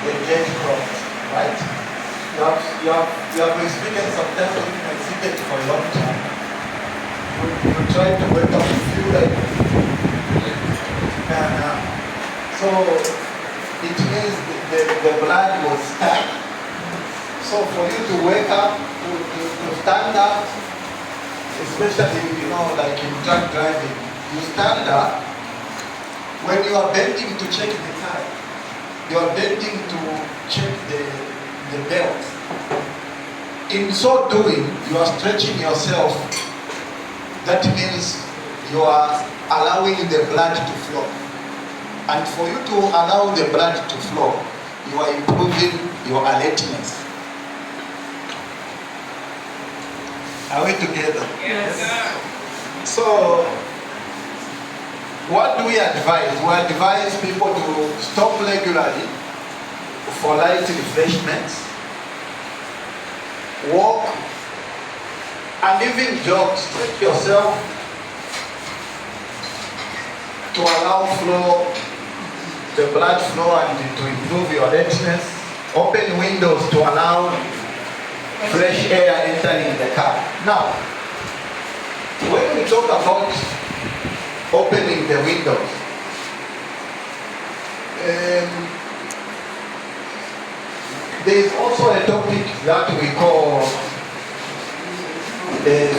the gate crossed, right? You have experienced sometimes when you have seated for a long time. You try to wake up, you feel like, so it means the blood was stuck. So for you to wake up, to stand up, especially, like in truck driving, you stand up. When you are bending to check the car, you are bending to check the belt. In so doing, you are stretching yourself. That means you are allowing the blood to flow. And for you to allow the blood to flow, you are improving your alertness. Are we together? Yes. So, what do we advise? We advise people to stop regularly for light refreshments, walk, and even jog. Stretch yourself to allow the blood flow and to improve your alertness. Open windows to allow fresh air entering the car. Now, when we talk about opening the windows, there is also a topic that we call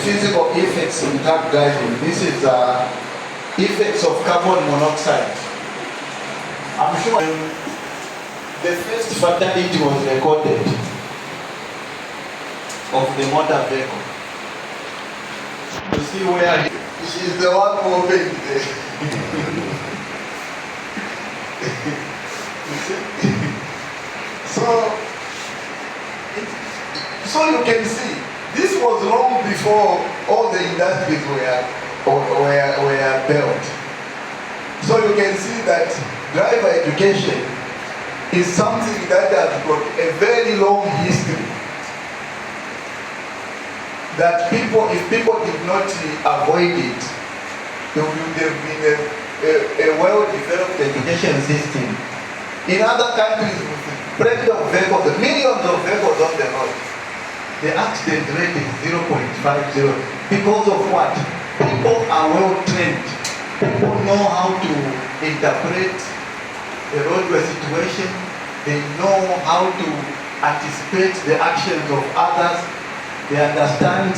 physical effects in truck driving. This is effects of carbon monoxide. I'm sure the first fatality was recorded of the motor vehicle. You see where she's the one who opened the you see? So you can see this was long before all the industries were built. So you can see that driver education is something that has got a very long history. That if people did not avoid it, there would have been a well-developed education system. In other countries, with plenty of vehicles, millions of vehicles on the road, the accident rate is 0.50. Because of what? People are well trained. People know how to interpret the roadway situation. They know how to anticipate the actions of others. They understand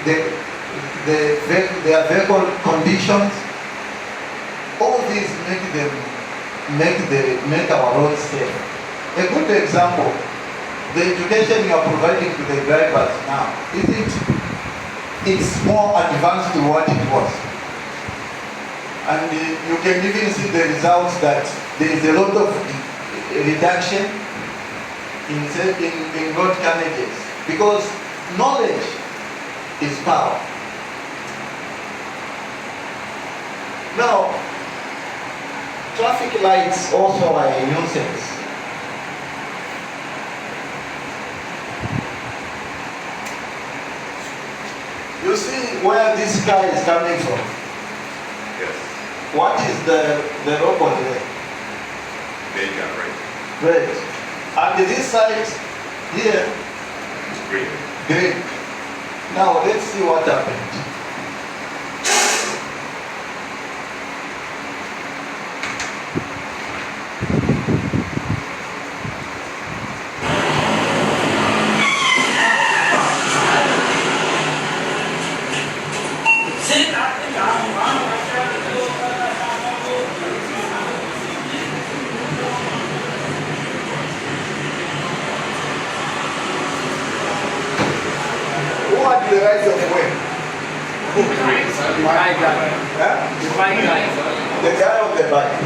their vehicle conditions. All these make our roads safe. A good example, the education you are providing to the drivers now, it's more advanced than what it was. And you can even see the results that there is a lot of reduction in road carnages, because knowledge is power. Now, traffic lights also are a nuisance. You see where this car is coming from? Yes. What is the robot there? Right. Red. And this side here, It's green. green. Now let's see what happened. Who had the right of way? My guy. Huh? My guy. The guy on the bike.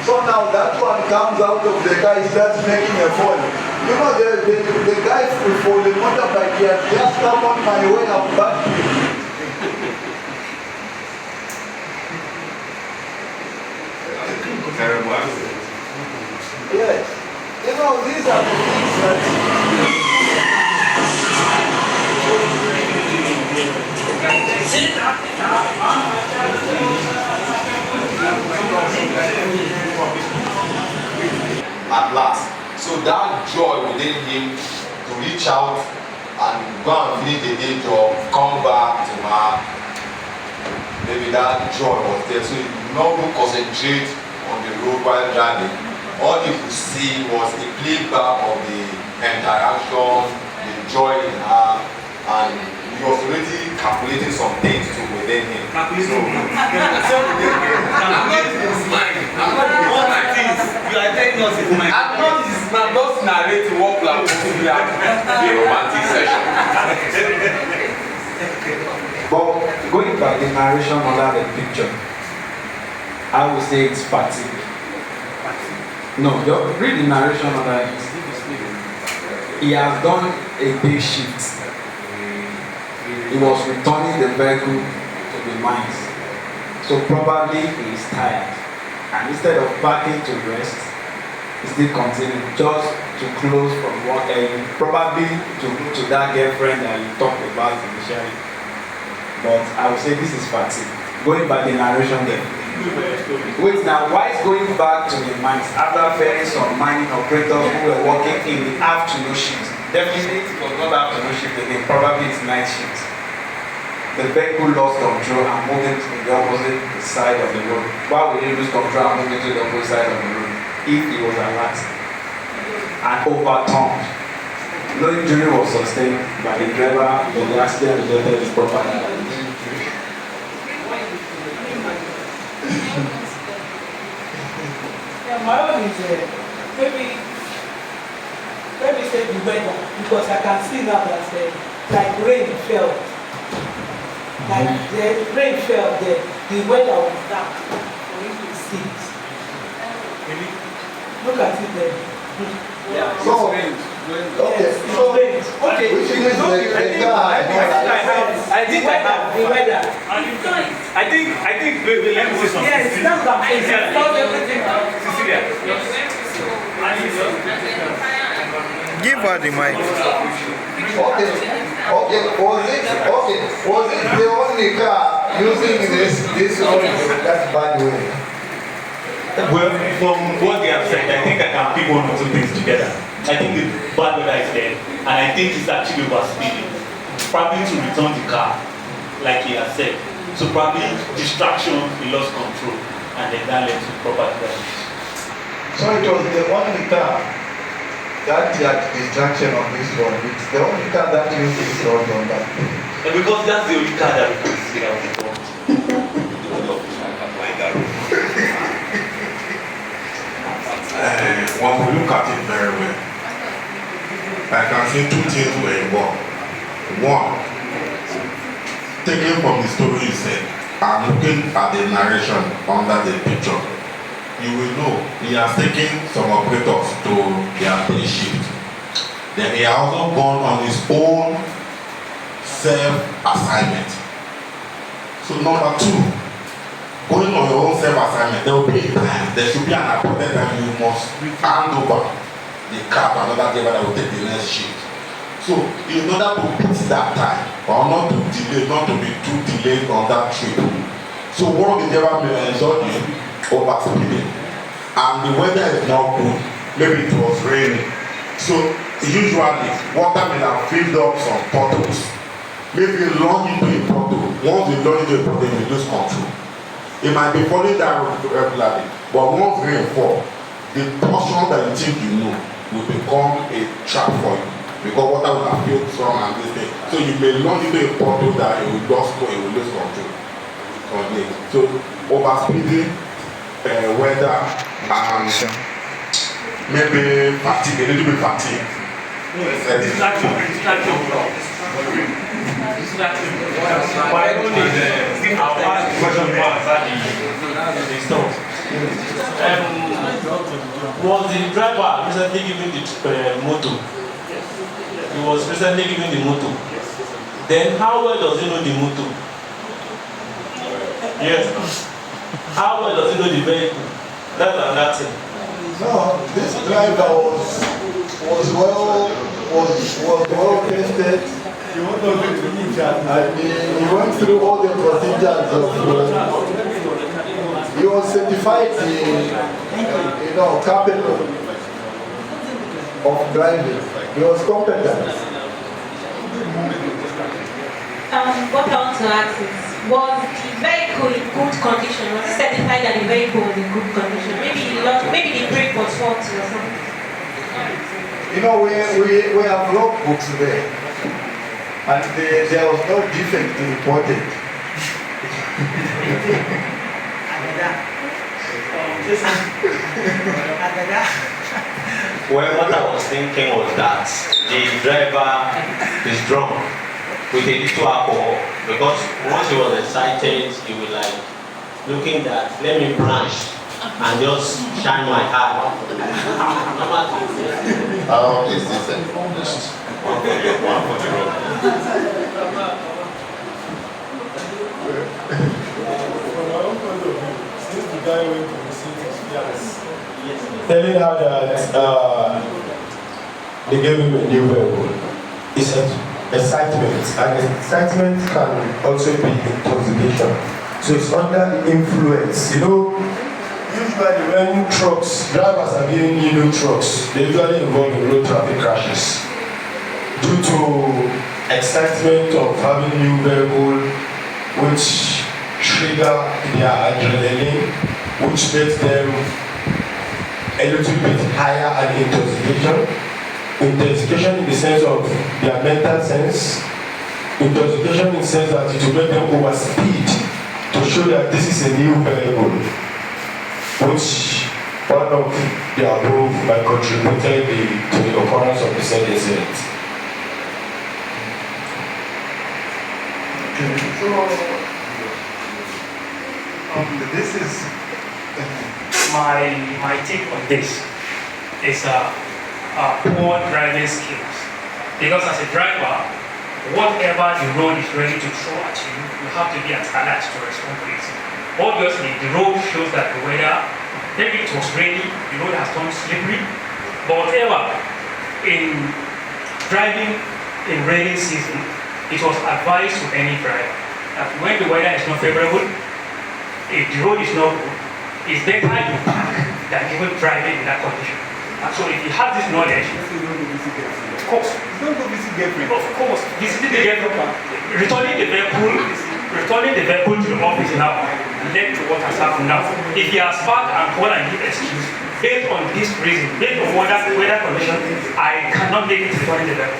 So now that one comes out of the car, he starts making a fall. You know, the guy for the motorbike, he has just come on my way up back. Terrible accident. Yes. You know, these are the things that at last. So that joy within him to reach out and go and finish the day job, come back to her, maybe that joy was there. So he did not even concentrate on the road while driving. All he could see was a playback of the interaction, the joy in her, and he was already calculating some things too within him. Calculating his mind. What are things? You are telling us his mind. I'm not just narrating what plan to be a romantic session. But going by the narration under the picture, I would say it's fatigue. No, just read the narration under it. He has done a day shift. He was returning the vehicle to the mines. So probably he is tired. And instead of parking to rest, he still continued just to close from work early, probably to that girlfriend that you talked about initially. But I would say this is fatigue. Going by the narration there. Wait, now why is going back to the mines after ferrying some mining operators who were working in the afternoon shift? Definitely it was not afternoon shift again, probably it's night shift. The vehicle lost control and moved into the opposite side of the road. Why would he lose control and move into the opposite side of the road if he was alert and overturned? No injury was sustained by the driver. The accident resulted in property damage. Yeah, my own is maybe let me say the weather, because I can see now that like rain fell. Like the rain fell there, the weather was dark for you to see it. Look at it there. Yeah, So, it's okay, Yes, so, it's okay, which is the guy, I think I have. the weather. I think we let me say something. Yes, that's what I'm saying. It's not everything. Cecilia. Give her the mic. okay, was it the only car using this road that bad way? Well, from what they have said, I think I can pick one or two things together. I think the bad weather is there, and I think it's actually overspeeding. Probably to return the car, like he has said. So probably distraction, he lost control, and then that led to property damage. So it was the only car that had distraction on this road. It's the only car that used this road on that day. And because that's the only car that we can see that was involved. When we look at it very well, I can see two things were involved. One, taken from the story you said, and looking at the narration under the picture, you will know he has taken some operators to their day shift. Then he has also gone on his own self-assignment. So number two, going on your own self-assignment, there will be a time, there should be an appointed time you must hand over the car to another driver that will take the next shift. So in order to beat that time, or not to delay, not to be too delayed on that trip. So what the driver may ensure is overspeeding. And the weather is not good, maybe it was raining. So usually water may have filled up some potholes. Maybe launch into a pothole. Once you launch into a pothole, you lose control. It might be falling down regularly, but once rain fall, the portion that you think you know will become a trap for you, because water will have filled some and this thing. So you may launch into a pothole that it will lose control. Okay. So overspeeding, weather, and maybe fatigue, a little bit fatigue. My own is I'll ask question about the stores. Was the driver recently given the motor? He was recently given the motor. Then how well does he know the motor? Yes. How well does he know the vehicle? That's another thing. No, this driver was well tested. And he went through all the procedures of. He was certified, capable. of driving. He was competent. What I want to ask is, was the vehicle in good condition? Was it certified that the vehicle was in good condition? Maybe the brake was faulty or something. You know, we have log books there, and there was no defect reported. Well, what I was thinking was that the driver is drunk with a little alcohol, because once he was excited, he was like looking that, let me branch and just shine my eye. How is this accomplished? One for the road. From my own point of view, since the guy went to the city, telling her that they gave him a new vehicle, it's excitement, and excitement can also be intoxication. So it's under the influence. You know, usually when drivers are given new trucks, they usually involve in road traffic crashes due to excitement of having new vehicle, which trigger their adrenaline, which makes them a little bit higher and intoxication. Intoxication in the sense of their mental sense. Intoxication in the sense that it will make them overspeed to show that this is a new vehicle, which one of the above might contributed to the occurrence of the said incident. So, this is my take on this is poor driving skills. Because as a driver, whatever the road is ready to throw at you, you have to be at alert to respond to it. Obviously, the road shows that the weather, maybe it was rainy, the road has turned slippery, but whatever, in driving in rainy season, it was advised to any driver that when the weather is not favorable, if the road is not good, it's better you park than even driving in that condition. And so if he has this knowledge, of course, visiting the vehicle, returning the vehicle to the office now led to what has happened now. If he has parked and called and give excuse, based on this reason, based on weather condition, I cannot make it returning the vehicle.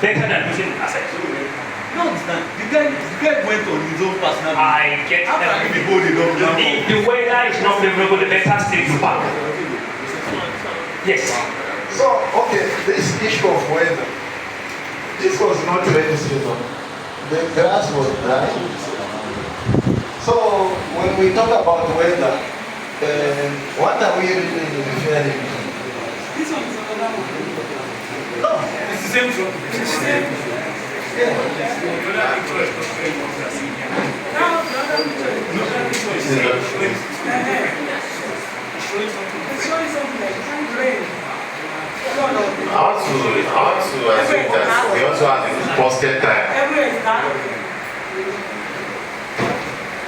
Better than using asset. No, understand. The guy went on his own personal. I get that. If the weather is not favorable, the better stay to park. Yes. So, okay, this issue of weather, this was not rainy season. The grass was dry. So, when we talk about weather, what are we really referring to? This one is another one. No. It's the same truck. It's the same. Yeah. I want to assume that we also have a posted time.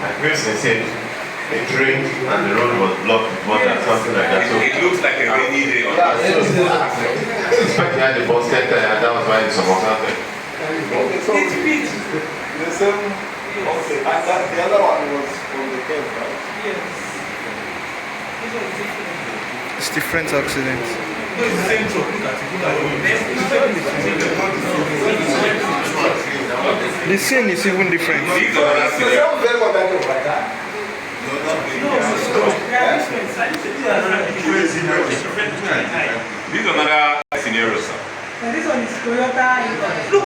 Like Wilson said, a drink and the road was blocked with water, something like that. So It looks like a rainy day on yeah, so I suspect he had the posted time, and that was why it's almost happened. Okay, so the same, okay, and that, the other one was from the cave, right? Yes. This one is different. It's different accidents. No, it's the same truck. Look at it. The scene is even different. These are It's the same vehicle that was like that. These are another scenarios, sir. This one is Toyota.